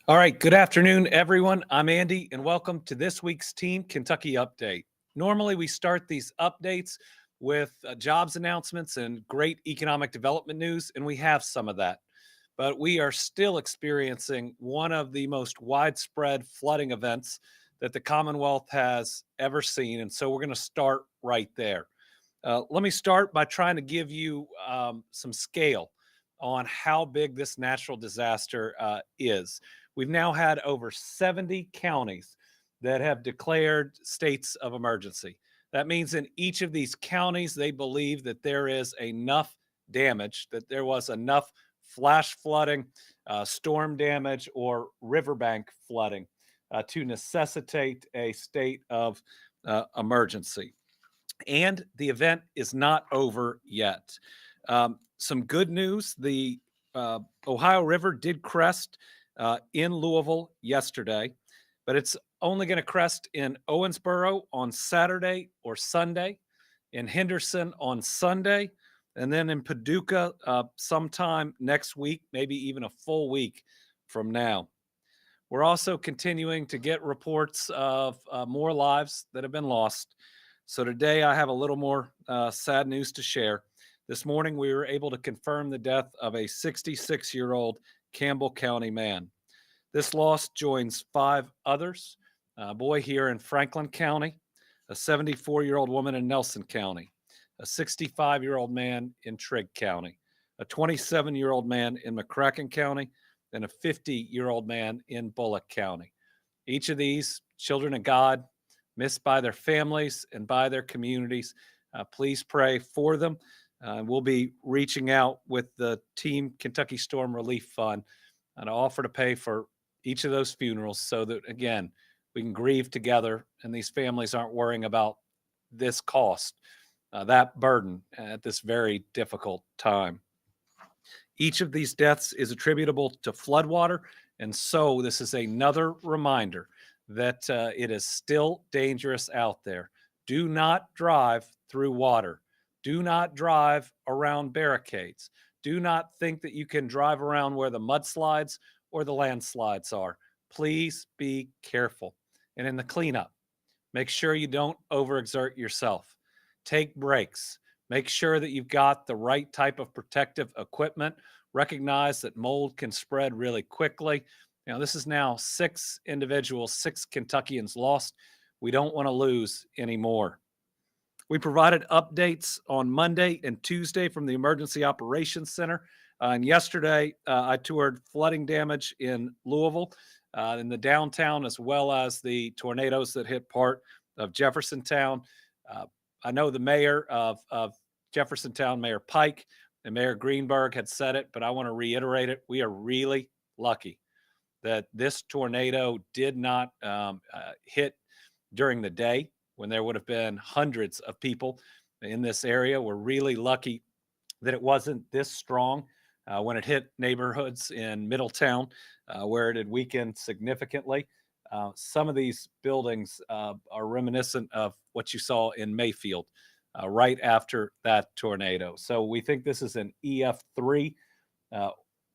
All right, good afternoon, everyone. I'm Andy, and welcome to this week's Team Kentucky Update. Normally, we start these updates with jobs announcements and great economic development news, and we have some of that. But we are still experiencing one of the most widespread flooding events that the Commonwealth has ever seen, and so we're going to start right there. Let me start by trying to give you some scale on how big this natural disaster is. We've now had over 70 counties that have declared states of emergency. That means in each of these counties, they believe that there is enough damage, that there was enough flash flooding, storm damage, or riverbank flooding to necessitate a state of emergency. And the event is not over yet. Some good news, the Ohio River did crest in Louisville yesterday, but it's only going to crest in Owensboro on Saturday or Sunday, in Henderson on Sunday, and then in Paducah sometime next week, maybe even a full week from now. We're also continuing to get reports of more lives that have been lost. So today I have a little more sad news to share. This morning we were able to confirm the death of a 66-year-old Campbell County man. This loss joins 5 others: a boy here in Franklin County, a 74-year-old woman in Nelson County, a 65-year-old man in Trigg County, a 27-year-old man in McCracken County, and a 50-year-old man in Bullock County. Each of these children of God, missed by their families and by their communities. Please pray for them. We'll be reaching out with the Team Kentucky Storm Relief Fund to offer to pay for each of those funerals so that, again, we can grieve together and these families aren't worrying about this cost, that burden at this very difficult time. Each of these deaths is attributable to floodwater, and so this is another reminder that it is still dangerous out there. Do not drive through water. Do not drive around barricades. Do not think that you can drive around where the mudslides or the landslides are. Please be careful. And in the cleanup, make sure you don't overexert yourself. Take breaks. Make sure that you've got the right type of protective equipment. Recognize that mold can spread really quickly. This is now 6 individuals, 6 Kentuckians lost. We don't want to lose any more. We provided updates on Monday and Tuesday from the Emergency Operations Center. And yesterday, I toured flooding damage in Louisville, in the downtown, as well as the tornadoes that hit part of Jeffersontown. I know the mayor of Jeffersontown, Mayor Pike, and Mayor Greenberg had said it, but I want to reiterate it. We are really lucky that this tornado did not hit during the day when there would have been hundreds of people in this area. We're really lucky that it wasn't this strong when it hit neighborhoods in Middletown, where it had weakened significantly. Some of these buildings are reminiscent of what you saw in Mayfield right after that tornado. So we think this is an EF3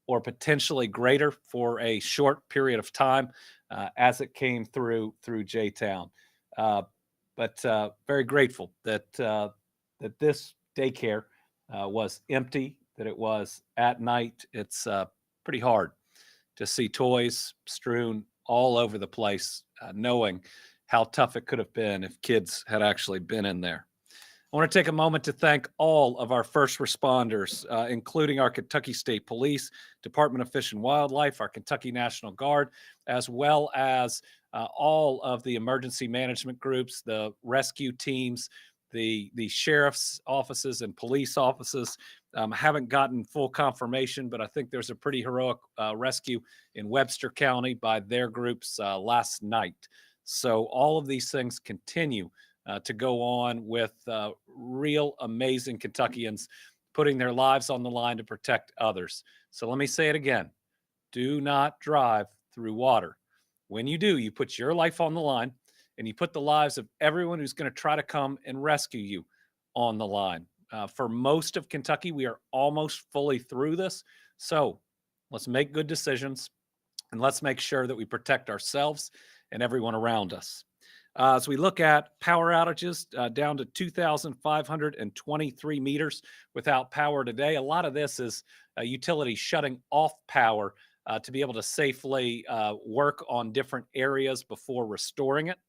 or potentially greater for a short period of time as it came through J-Town. But very grateful that this daycare was empty, that it was at night. It's pretty hard to see toys strewn all over the place, knowing how tough it could have been if kids had actually been in there. I want to take a moment to thank all of our first responders, including our Kentucky State Police, Department of Fish and Wildlife, our Kentucky National Guard, as well as all of the emergency management groups, the rescue teams, the sheriff's offices and police offices. I haven't gotten full confirmation, but I think there's a pretty heroic rescue in Webster County by their groups last night. So all of these things continue to go on with real amazing Kentuckians putting their lives on the line to protect others. So let me say it again. Do not drive through water. When you do, you put your life on the line and you put the lives of everyone who's going to try to come and rescue you on the line. For most of Kentucky, we are almost fully through this. So let's make good decisions. and let's make sure that we protect ourselves and everyone around us. As we look at power outages, down to 2,523 meters without power today. A lot of this is utilities shutting off power to be able to safely work on different areas before restoring it.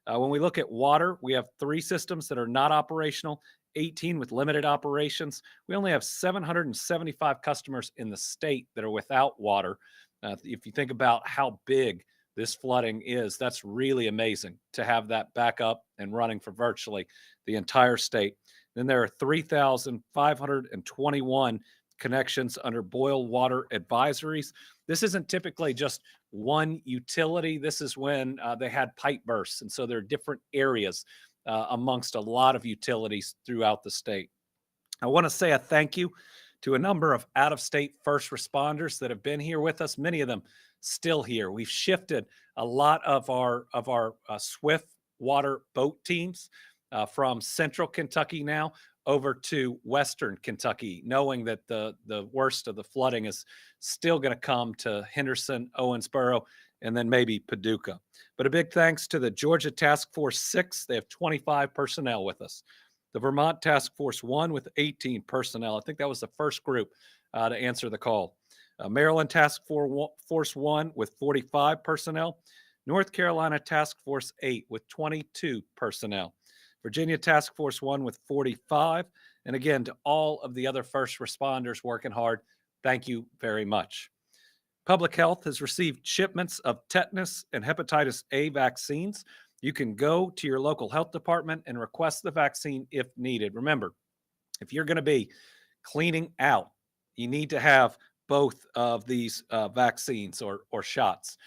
When we look at water, we have 3 systems that are not operational, 18 with limited operations. We only have 775 customers in the state that are without water. If you think about how big this flooding is, that's really amazing to have that back up and running for virtually the entire state. Then there are 3,521 connections under boil water advisories. This isn't typically just one utility. This is when they had pipe bursts. And so there are different areas amongst a lot of utilities throughout the state. I want to say a thank you to a number of out of state first responders that have been here with us, many of them still here. We've shifted a lot of our swift water boat teams from central Kentucky now over to western Kentucky, knowing that the worst of the flooding is still going to come to Henderson, Owensboro, and then maybe Paducah. But a big thanks to the Georgia Task Force 6. They have 25 personnel with us. The Vermont Task Force 1 with 18 personnel. I think that was the first group to answer the call. Maryland Task Force 1 with 45 personnel. North Carolina Task Force 8 with 22 personnel. Virginia Task Force 1 with 45. And again, to all of the other first responders working hard, thank you very much. Public Health has received shipments of tetanus and hepatitis A vaccines. You can go to your local health department and request the vaccine if needed. Remember, if you're going to be cleaning out, you need to have both of these vaccines or shots.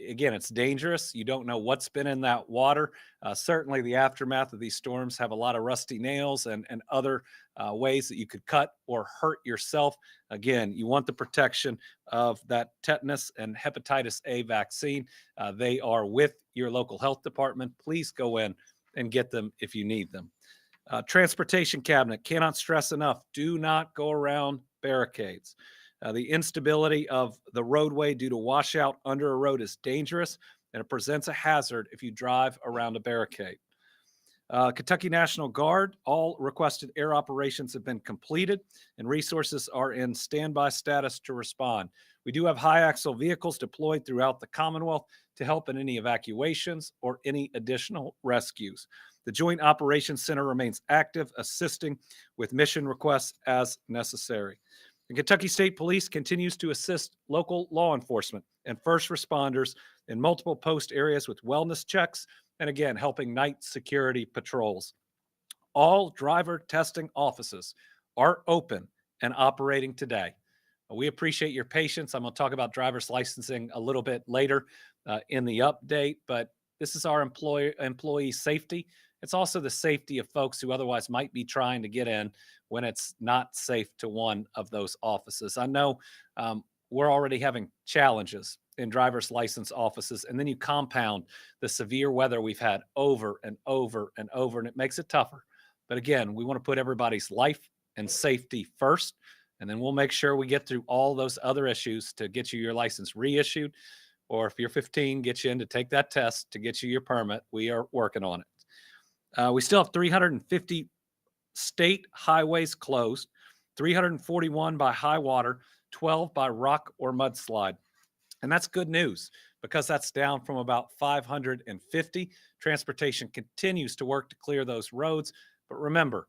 Again, it's dangerous. You don't know what's been in that water. Certainly, the aftermath of these storms have a lot of rusty nails and other ways that you could cut or hurt yourself. Again, you want the protection of that tetanus and hepatitis A vaccine. They are with your local health department. Please go in and get them if you need them. Transportation cabinet, cannot stress enough, do not go around barricades. The instability of the roadway due to washout under a road is dangerous, and it presents a hazard if you drive around a barricade. Kentucky National Guard, all requested air operations have been completed, and resources are in standby status to respond. We do have high axle vehicles deployed throughout the Commonwealth to help in any evacuations or any additional rescues. The Joint Operations Center remains active, assisting with mission requests as necessary. The Kentucky State Police continues to assist local law enforcement and first responders in multiple post areas with wellness checks and, again, helping night security patrols. All driver testing offices are open and operating today. We appreciate your patience. I'm going to talk about driver's licensing a little bit later in the update, but this is our employee safety. It's also the safety of folks who otherwise might be trying to get in when it's not safe to one of those offices. I know we're already having challenges in driver's license offices, and then you compound the severe weather we've had over and over and over, and it makes it tougher. But again, we want to put everybody's life and safety first, and then we'll make sure we get through all those other issues to get you your license reissued, or if you're 15, get you in to take that test to get you your permit. We are working on it. We still have 350 state highways closed, 341 by high water, 12 by rock or mudslide. And that's good news because that's down from about 550. Transportation continues to work to clear those roads. But remember,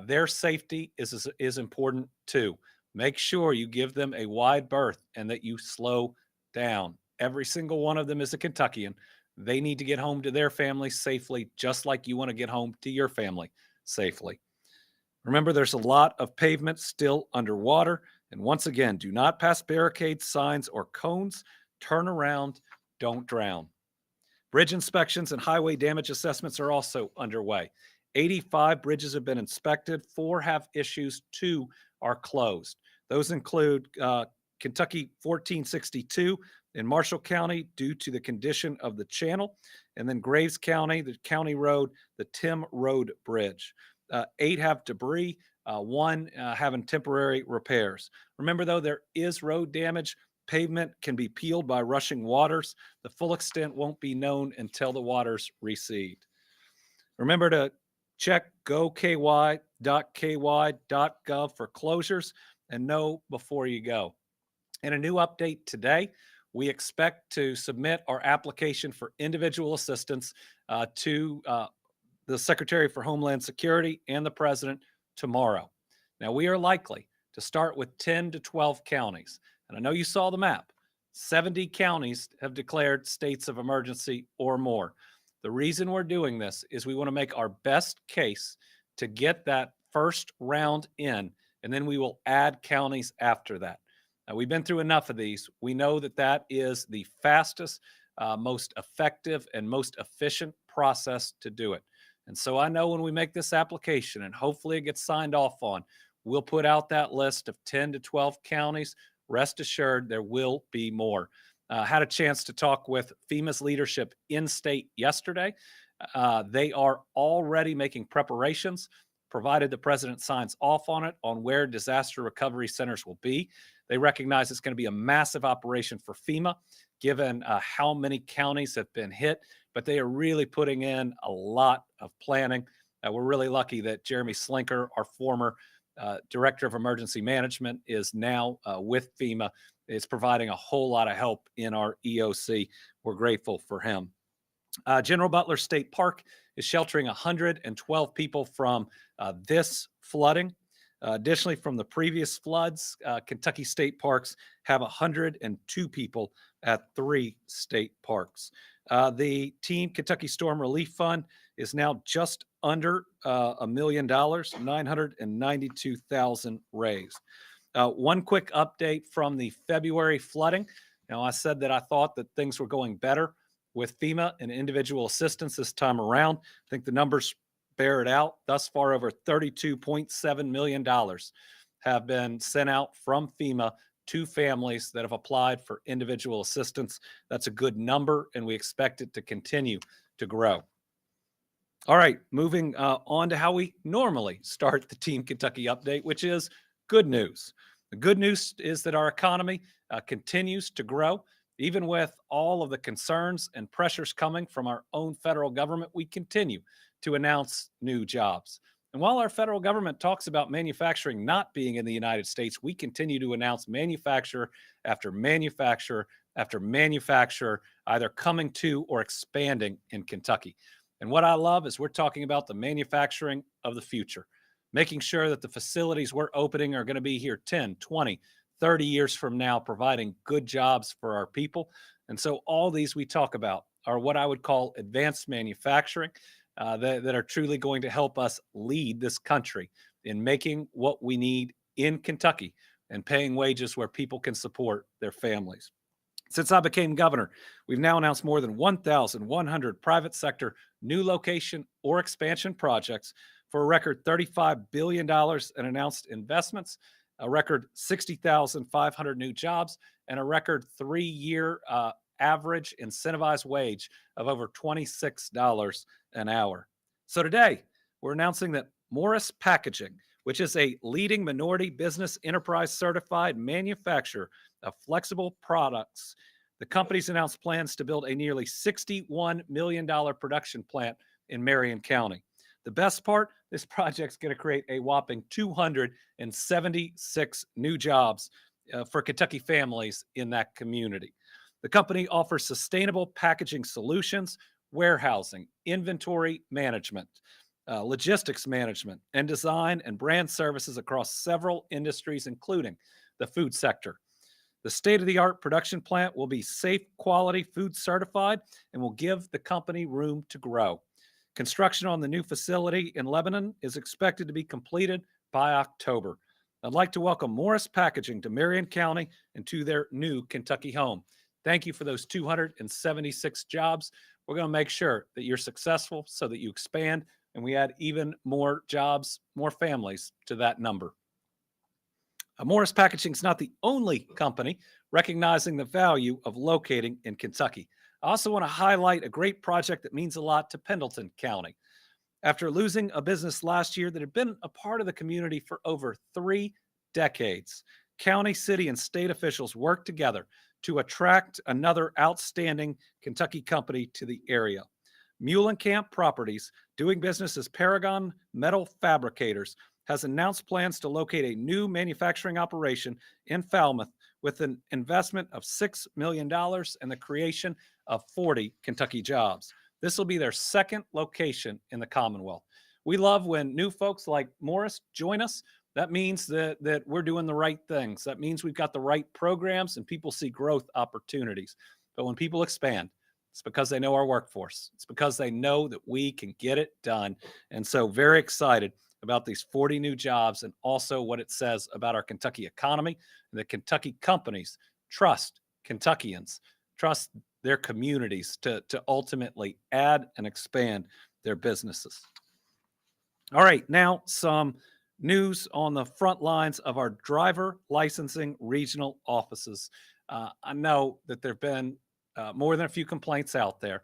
their safety is important too. Make sure you give them a wide berth and that you slow down. Every single one of them is a Kentuckian. They need to get home to their families safely, just like you want to get home to your family safely. Remember, there's a lot of pavement still underwater. And once again, do not pass barricades, signs, or cones. Turn around. Don't drown. Bridge inspections and highway damage assessments are also underway. 85 bridges have been inspected. 4 have issues. 2 are closed. Those include Kentucky 1462 in Marshall County due to the condition of the channel, and then Graves County, the county road, the Tim Road Bridge. 8 have debris, 1 having temporary repairs. Remember, though, there is road damage. pavement can be peeled by rushing waters. The full extent won't be known until the waters recede. Remember to check goky.ky.gov for closures and know before you go. In a new update today, we expect to submit our application for individual assistance to the Secretary for Homeland Security and the President tomorrow. Now, we are likely to start with 10 to 12 counties. And I know you saw the map. 70 counties have declared states of emergency or more. The reason we're doing this is we want to make our best case to get that first round in, and then we will add counties after that. Now, we've been through enough of these. We know that that is the fastest, most effective, and most efficient process to do it. And so I know when we make this application and hopefully it gets signed off on, we'll put out that list of 10 to 12 counties. Rest assured, there will be more. Had a chance to talk with FEMA's leadership in state yesterday. They are already making preparations, provided the president signs off on it, on where disaster recovery centers will be. They recognize it's going to be a massive operation for FEMA, given how many counties have been hit, but they are really putting in a lot of planning. We're really lucky that Jeremy Slinker, our former Director of Emergency Management, is now with FEMA. Is providing a whole lot of help in our EOC. We're grateful for him. General Butler State Park is sheltering 112 people from this flooding. Additionally, from the previous floods, Kentucky state parks have 102 people at 3 state parks. The Team Kentucky Storm Relief Fund is now just under $1 million, 992,000 raised. One quick update from the February flooding. Now, I said that I thought that things were going better with FEMA and individual assistance this time around. I think the numbers bear it out. Thus far, over $32.7 million have been sent out from FEMA to families that have applied for individual assistance. That's a good number, and we expect it to continue to grow. All right, moving on to how we normally start the Team Kentucky update, which is good news. The good news is that our economy continues to grow. Even with all of the concerns and pressures coming from our own federal government, we continue to announce new jobs. And while our federal government talks about manufacturing not being in the United States, we continue to announce manufacturer after manufacturer after manufacturer either coming to or expanding in Kentucky. And what I love is we're talking about the manufacturing of the future, making sure that the facilities we're opening are going to be here 10, 20, 30 years from now, providing good jobs for our people. And so all these we talk about are what I would call advanced manufacturing that are truly going to help us lead this country in making what we need in Kentucky and paying wages where people can support their families. Since I became governor, we've now announced more than 1,100 private sector new location or expansion projects for a record $35 billion in announced investments, a record 60,500 new jobs, and a record 3-year average incentivized wage of over $26 an hour. So today, we're announcing that Morris Packaging, which is a leading minority business enterprise certified manufacturer of flexible products, the company's announced plans to build a nearly $61 million production plant in Marion County. The best part, this project's going to create a whopping 276 new jobs for Kentucky families in that community. The company offers sustainable packaging solutions, warehousing, inventory management, logistics management, and design and brand services across several industries, including the food sector. The state-of-the-art production plant will be safe, quality food certified and will give the company room to grow. Construction on the new facility in Lebanon is expected to be completed by October. I'd like to welcome Morris Packaging to Marion County and to their new Kentucky home. Thank you for those 276 jobs. We're going to make sure that you're successful so that you expand and we add even more jobs, more families to that number. Morris Packaging is not the only company recognizing the value of locating in Kentucky. I also want to highlight a great project that means a lot to Pendleton County. After losing a business last year that had been a part of the community for over 3 decades, county, city, and state officials work together to attract another outstanding Kentucky company to the area. Muhlenkamp Properties, doing business as Paragon Metal Fabricators, has announced plans to locate a new manufacturing operation in Falmouth with an investment of $6 million and the creation of 40 Kentucky jobs. This will be their second location in the Commonwealth. We love when new folks like Morris join us. That means that we're doing the right things. That means we've got the right programs and people see growth opportunities. But when people expand, it's because they know our workforce. It's because they know that we can get it done. And so very excited about these 40 new jobs and also what it says about our Kentucky economy. The Kentucky companies trust Kentuckians, trust their communities to ultimately add and expand their businesses. All right, now some news on the front lines of our driver licensing regional offices. I know that there have been more than a few complaints out there,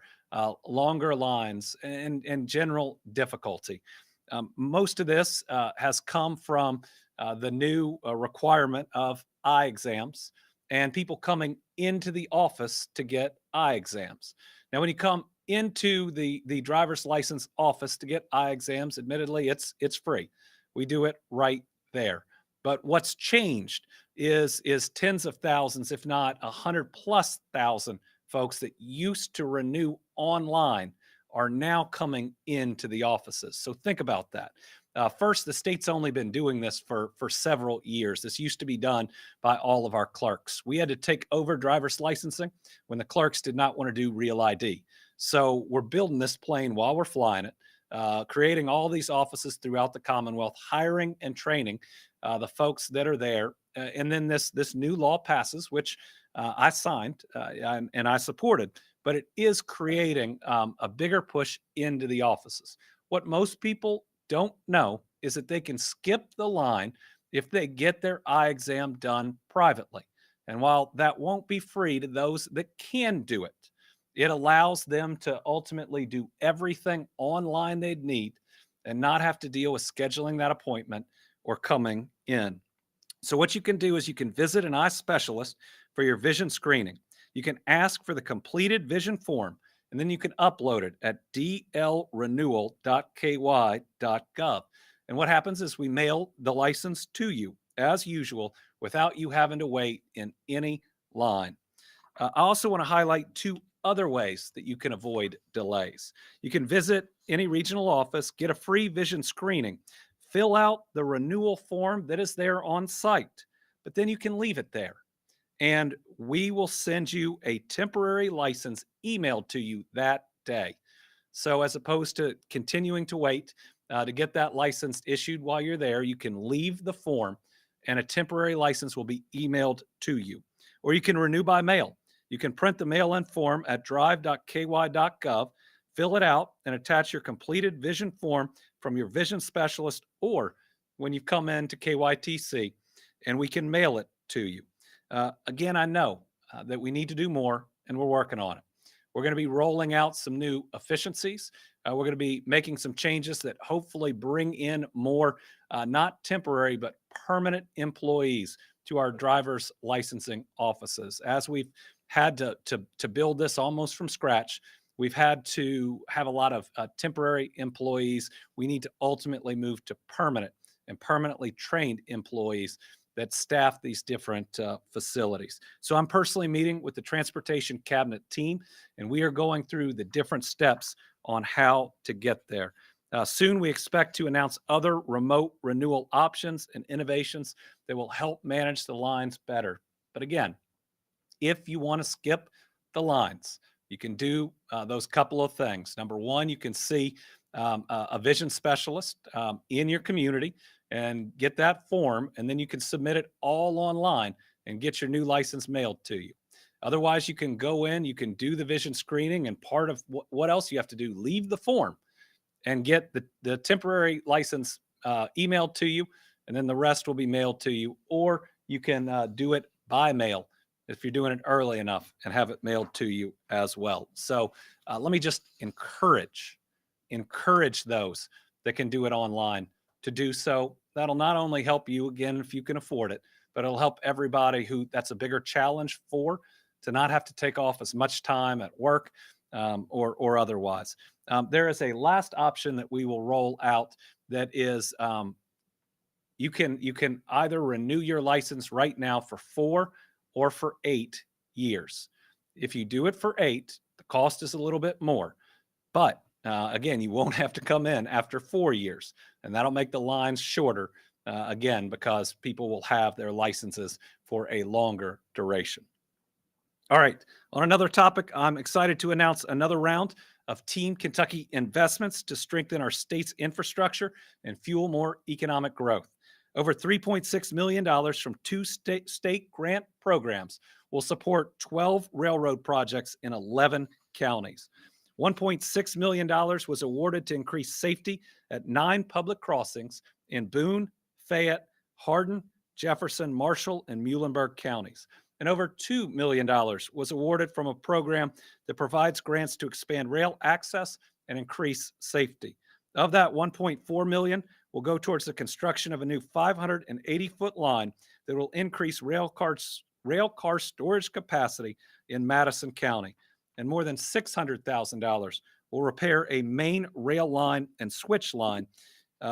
longer lines, and general difficulty. Most of this has come from the new requirement of eye exams and people coming into the office to get eye exams. Now, when you come into the driver's license office to get eye exams, admittedly, it's free. We do it right there. But what's changed is tens of thousands, if not 100+ thousand folks that used to renew online are now coming into the offices. So think about that. First, the state's only been doing this for several years. This used to be done by all of our clerks. We had to take over driver's licensing when the clerks did not want to do real ID. So we're building this plane while we're flying it, creating all these offices throughout the Commonwealth, hiring and training the folks that are there. And then this new law passes, which I signed and I supported, but it is creating a bigger push into the offices. What most people don't know is that they can skip the line if they get their eye exam done privately. And while that won't be free to those that can do it, it allows them to ultimately do everything online they'd need and not have to deal with scheduling that appointment or coming in. So what you can do is you can visit an eye specialist for your vision screening. You can ask for the completed vision form, and then you can upload it at dlrenewal.ky.gov. And what happens is we mail the license to you as usual without you having to wait in any line. I also want to highlight two other ways that you can avoid delays. You can visit any regional office, get a free vision screening, fill out the renewal form that is there on site, but then you can leave it there. And we will send you a temporary license emailed to you that day. So as opposed to continuing to wait to get that license issued while you're there, you can leave the form and a temporary license will be emailed to you. Or you can renew by mail. You can print the mail-in form at drive.ky.gov, fill it out, and attach your completed vision form from your vision specialist or when you come in to KYTC, and we can mail it to you. Again, I know that we need to do more, and we're working on it. We're going to be rolling out some new efficiencies. We're going to be making some changes that hopefully bring in more, not temporary, but permanent employees to our driver's licensing offices. As we've had to build this almost from scratch, we've had to have a lot of temporary employees. We need to ultimately move to permanent and permanently trained employees that staff these different facilities. So I'm personally meeting with the Transportation Cabinet team, and we are going through the different steps on how to get there. Soon, we expect to announce other remote renewal options and innovations that will help manage the lines better. But again, if you want to skip the lines, you can do those couple of things. Number one, you can see a vision specialist in your community and get that form, and then you can submit it all online and get your new license mailed to you. Otherwise, you can go in, you can do the vision screening, and part of what else you have to do, leave the form and get the temporary license emailed to you, and then the rest will be mailed to you. Or you can do it by mail if you're doing it early enough and have it mailed to you as well. So let me just encourage those that can do it online to do so. That'll not only help you, again, if you can afford it, but it'll help everybody who that's a bigger challenge for, to not have to take off as much time at work or otherwise. There is a last option that we will roll out that is you can either renew your license right now for 4 or for 8 years. If you do it for 8, the cost is a little bit more, but again, you won't have to come in after 4 years, and that'll make the lines shorter again, because people will have their licenses for a longer duration. All right. On another topic, I'm excited to announce another round of Team Kentucky investments to strengthen our state's infrastructure and fuel more economic growth. Over $3.6 million from 2 state grant programs will support 12 railroad projects in 11 counties. $1.6 million was awarded to increase safety at 9 public crossings in Boone, Fayette, Hardin, Jefferson, Marshall, and Muhlenberg counties. And over $2 million was awarded from a program that provides grants to expand rail access and increase safety. Of that, $1.4 million will go towards the construction of a new 580-foot line that will increase rail car storage capacity in Madison County. And more than $600,000 will repair a main rail line and switch line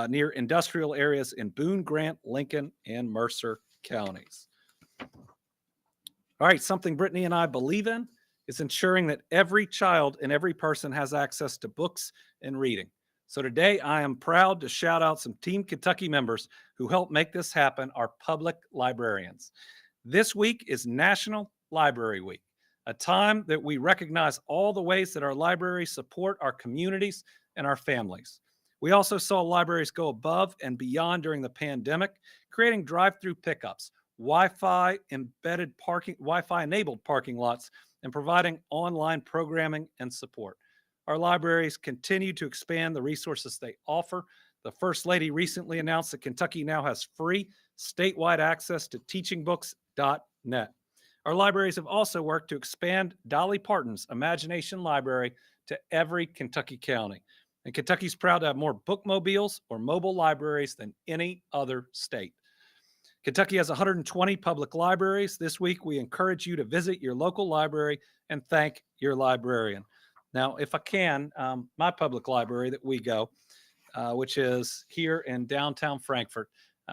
near industrial areas in Boone, Grant, Lincoln, and Mercer counties. All right, something Brittany and I believe in is ensuring that every child and every person has access to books and reading. So today I am proud to shout out some Team Kentucky members who helped make this happen, our public librarians. This week is National Library Week, a time that we recognize all the ways that our libraries support our communities and our families. We also saw libraries go above and beyond during the pandemic, creating drive-through pickups, Wi-Fi enabled parking lots, and providing online programming and support. Our libraries continue to expand the resources they offer. The First Lady recently announced that Kentucky now has free statewide access to teachingbooks.net. Our libraries have also worked to expand Dolly Parton's Imagination Library to every Kentucky county. And Kentucky's proud to have more bookmobiles or mobile libraries than any other state. Kentucky has 120 public libraries. This week, we encourage you to visit your local library and thank your librarian. Now, if I can, my public library that we go, which is here in downtown Frankfort,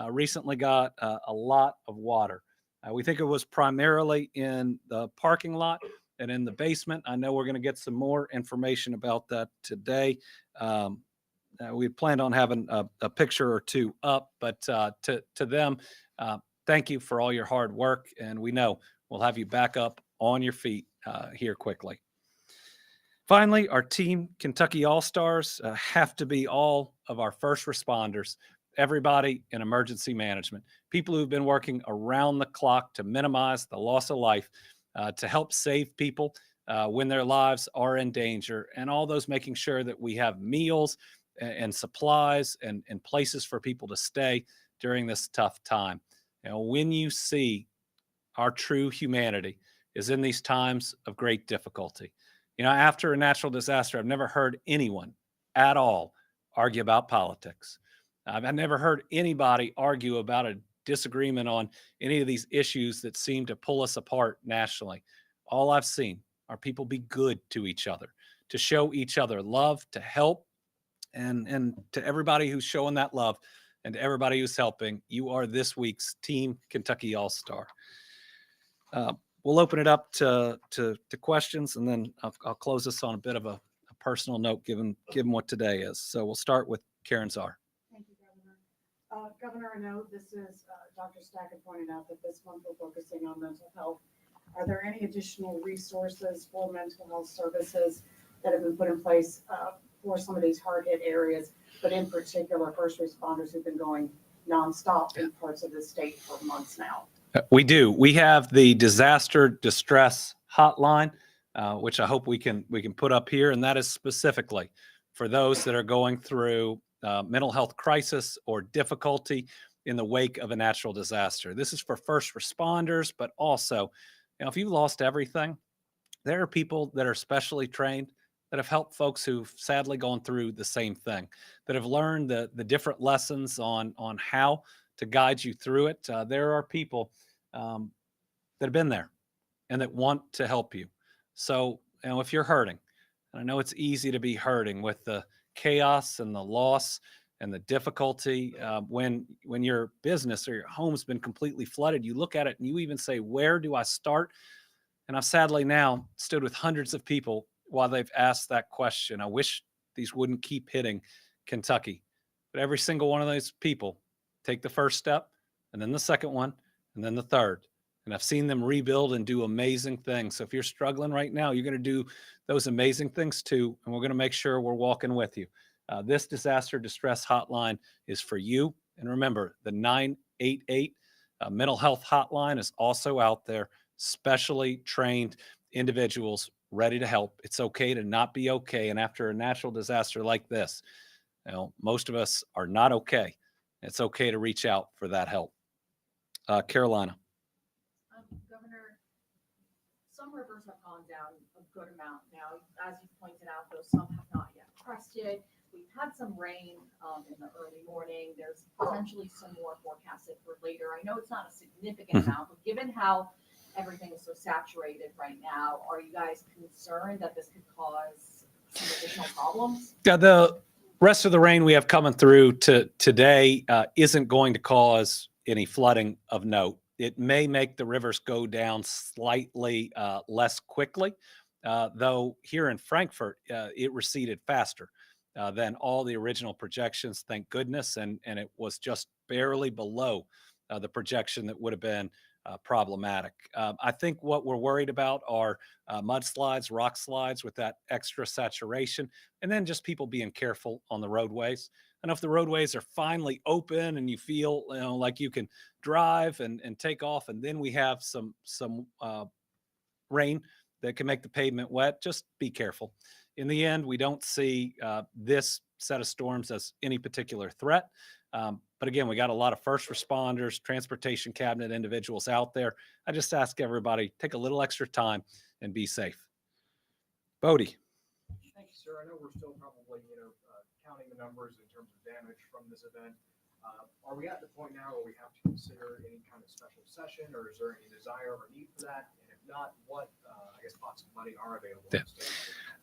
recently got a lot of water. We think it was primarily in the parking lot and in the basement. I know we're going to get some more information about that today. We planned on having a picture or two up, but to them, thank you for all your hard work, and we know we'll have you back up on your feet here quickly. Finally, our Team Kentucky All-Stars have to be all of our first responders, everybody in emergency management, people who've been working around the clock to minimize the loss of life, to help save people when their lives are in danger, and all those making sure that we have meals and supplies and places for people to stay during this tough time. You know, when you see our true humanity is in these times of great difficulty. You know, after a natural disaster, I've never heard anyone at all argue about politics. I've never heard anybody argue about a disagreement on any of these issues that seem to pull us apart nationally. All I've seen are people be good to each other, to show each other love, to help, and to everybody who's showing that love and to everybody who's helping, you are this week's Team Kentucky All-Star. We'll open it up to questions, and then I'll close this on a bit of a personal note, given what today is. So we'll start with Karen Czar. Thank you, Governor. Governor, I know this is, Dr. Stack had pointed out that this month we're focusing on mental health. Are there any additional resources for mental health services that have been put in place for some of these hard hit areas, but in particular first responders who've been going nonstop in parts of the state for months now? We do. We have the disaster distress hotline, which I hope we can put up here, and that is specifically for those that are going through mental health crisis or difficulty in the wake of a natural disaster. This is for first responders, but also, you know, if you've lost everything, there are people that are specially trained that have helped folks who've sadly gone through the same thing, that have learned the different lessons on how to guide you through it. There are people that have been there and that want to help you. So, if you're hurting, and I know it's easy to be hurting with the chaos and the loss and the difficulty, when your business or your home's been completely flooded, you look at it and you even say, where do I start? And I've sadly now stood with hundreds of people while they've asked that question. I wish these wouldn't keep hitting Kentucky, but every single one of those people take the first step, and then the second one, and then the third. And I've seen them rebuild and do amazing things. So if you're struggling right now, you're going to do those amazing things too. And we're going to make sure we're walking with you. This disaster distress hotline is for you. And remember, the 988 mental health hotline is also out there, specially trained individuals ready to help. It's okay to not be okay. And after a natural disaster like this, most of us are not okay. It's okay to reach out for that help. Carolina. Governor, some rivers have gone down a good amount now. As you pointed out, though, some have not yet crested. We've had some rain in the early morning. There's potentially some more forecasted for later. I know it's not a significant amount, but given how everything is so saturated right now, are you guys concerned that this could cause some additional problems? Yeah, the rest of the rain we have coming through today isn't going to cause any flooding of note. It may make the rivers go down slightly less quickly, though here in Frankfort, it receded faster than all the original projections, thank goodness, and it was just barely below the projection that would have been problematic. I think what we're worried about are mudslides, rock slides with that extra saturation, and then just people being careful on the roadways. And if the roadways are finally open and you feel like you can drive and take off, and then we have some rain that can make the pavement wet, just be careful. In the end, we don't see this set of storms as any particular threat. But again, we got a lot of first responders, transportation cabinet individuals out there. I just ask everybody, take a little extra time and be safe. Bodie. Thank you, sir. I know we're still probably, counting the numbers in terms of damage from this event. Are we at the point now where we have to consider any kind of special session, or is there any desire or need for that? And if not, what, pots of money are available? Yeah.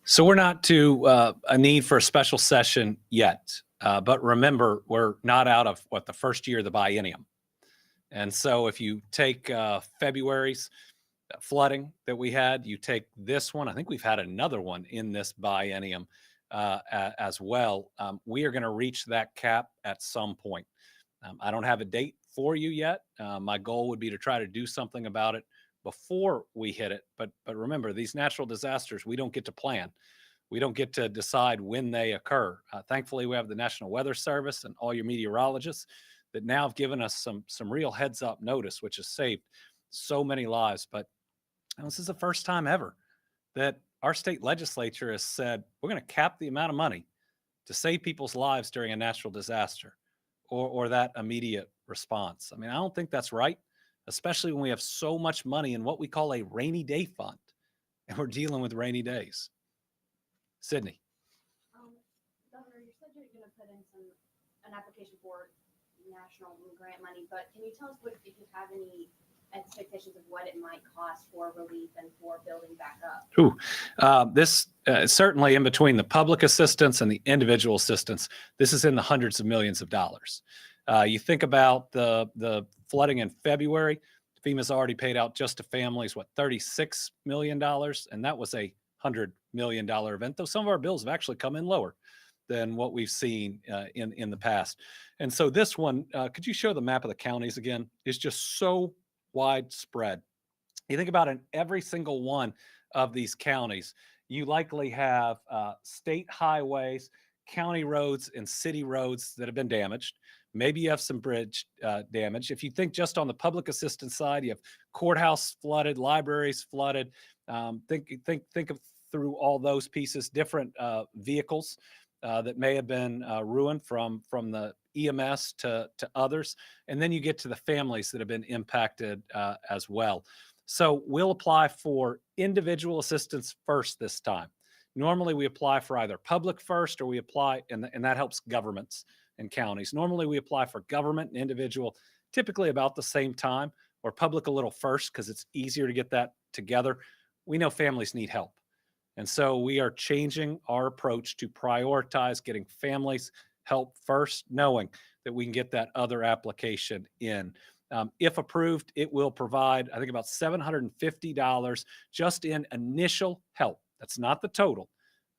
So we're not to a need for a special session yet. But remember, we're not out of the first year of the biennium. And so if you take February's flooding that we had, you take this one, I think we've had another one in this biennium as well. We are going to reach that cap at some point. I don't have a date for you yet. My goal would be to try to do something about it before we hit it. But remember, these natural disasters, we don't get to plan. We don't get to decide when they occur. Thankfully, we have the National Weather Service and all your meteorologists that now have given us some real heads up notice, which has saved so many lives. But this is the first time ever that our state legislature has said, we're going to cap the amount of money to save people's lives during a natural disaster or that immediate response. I mean, I don't think that's right, especially when we have so much money in what we call a rainy day fund, and we're dealing with rainy days. Sydney. Governor, you said you're going to put in an application for national grant money, but can you tell us if you have any expectations of what it might cost for relief and for building back up? This certainly in between the public assistance and the individual assistance, this is in the hundreds of millions of dollars. You think about the flooding in February, FEMA's already paid out just to families, $36 million, and that was a $100 million event, though some of our bills have actually come in lower than what we've seen in the past. And so this one, could you show the map of the counties again? Is just so widespread. You think about in every single one of these counties, you likely have state highways, county roads, and city roads that have been damaged. Maybe you have some bridge damage. If you think just on the public assistance side, you have courthouse flooded, libraries flooded. Think of through all those pieces, different vehicles that may have been ruined from the EMS to others. And then you get to the families that have been impacted as well. So we'll apply for individual assistance first this time. Normally we apply for either public first, or we apply, and that helps governments and counties. Normally we apply for government and individual typically about the same time, or public a little first because it's easier to get that together. We know families need help. And so we are changing our approach to prioritize getting families help first, knowing that we can get that other application in. If approved, it will provide, I think, about $750 just in initial help. That's not the total.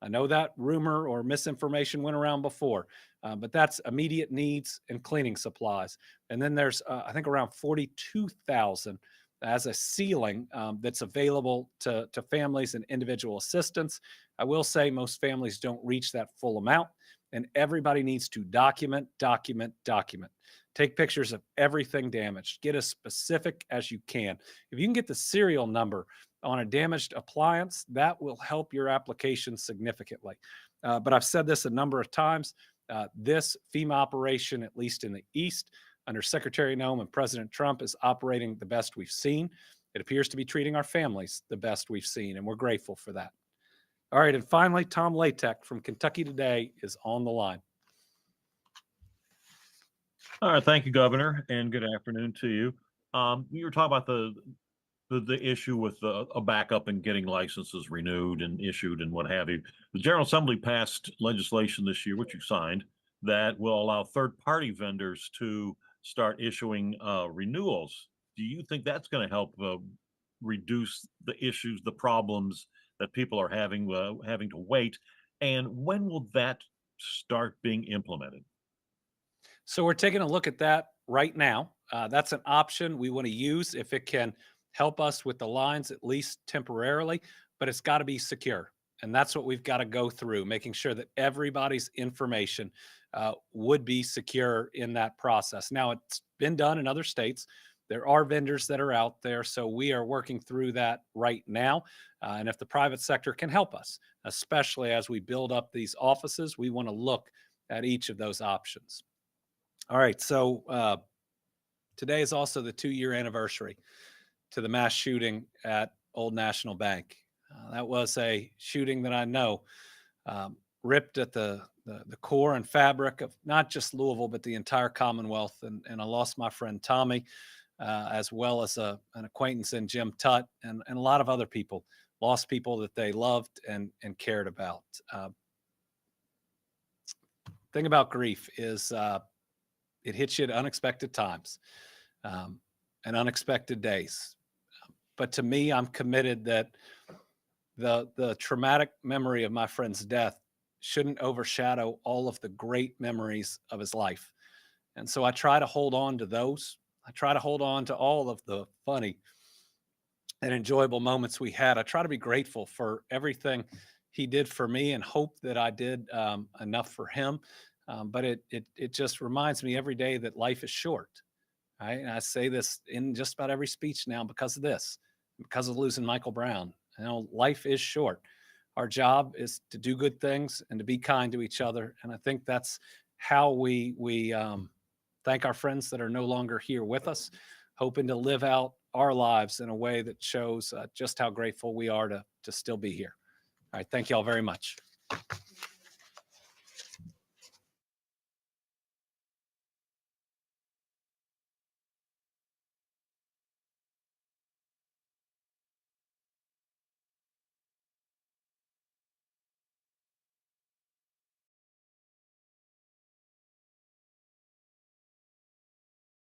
I know that rumor or misinformation went around before, but that's immediate needs and cleaning supplies. And then there's, I think, around 42,000 as a ceiling that's available to families and individual assistance. I will say most families don't reach that full amount, and everybody needs to document. Take pictures of everything damaged. Get as specific as you can. If you can get the serial number on a damaged appliance, that will help your application significantly. But I've said this a number of times. This FEMA operation, at least in the East, under Secretary Noem and President Trump, is operating the best we've seen. It appears to be treating our families the best we've seen, and we're grateful for that. All right, and finally, Tom Latek from Kentucky Today is on the line. All right, thank you, Governor, and good afternoon to you. You were talking about the issue with a backup and getting licenses renewed and issued and what have you. The General Assembly passed legislation this year, which you signed, that will allow third-party vendors to start issuing renewals. Do you think that's going to help reduce the issues, the problems that people are having to wait? And when will that start being implemented? So we're taking a look at that right now. That's an option we want to use if it can help us with the lines, at least temporarily, but it's got to be secure. And that's what we've got to go through, making sure that everybody's information would be secure in that process. Now, it's been done in other states. There are vendors that are out there, so we are working through that right now. And if the private sector can help us, especially as we build up these offices, we want to look at each of those options. All right, so today is also the 2-year anniversary to the mass shooting at Old National Bank. That was a shooting that I know ripped at the core and fabric of not just Louisville, but the entire Commonwealth. And I lost my friend Tommy, as well as an acquaintance in Jim Tutt, and a lot of other people lost people that they loved and cared about. Thing about grief is it hits you at unexpected times and unexpected days. But to me, I'm committed that the traumatic memory of my friend's death shouldn't overshadow all of the great memories of his life. And so I try to hold on to those. I try to hold on to all of the funny and enjoyable moments we had. I try to be grateful for everything he did for me and hope that I did enough for him. But it just reminds me every day that life is short. Right? And I say this in just about every speech now because of this, because of losing Michael Brown. You know, life is short. Our job is to do good things and to be kind to each other. And I think that's how we thank our friends that are no longer here with us, hoping to live out our lives in a way that shows just how grateful we are to still be here. All right. Thank you all very much.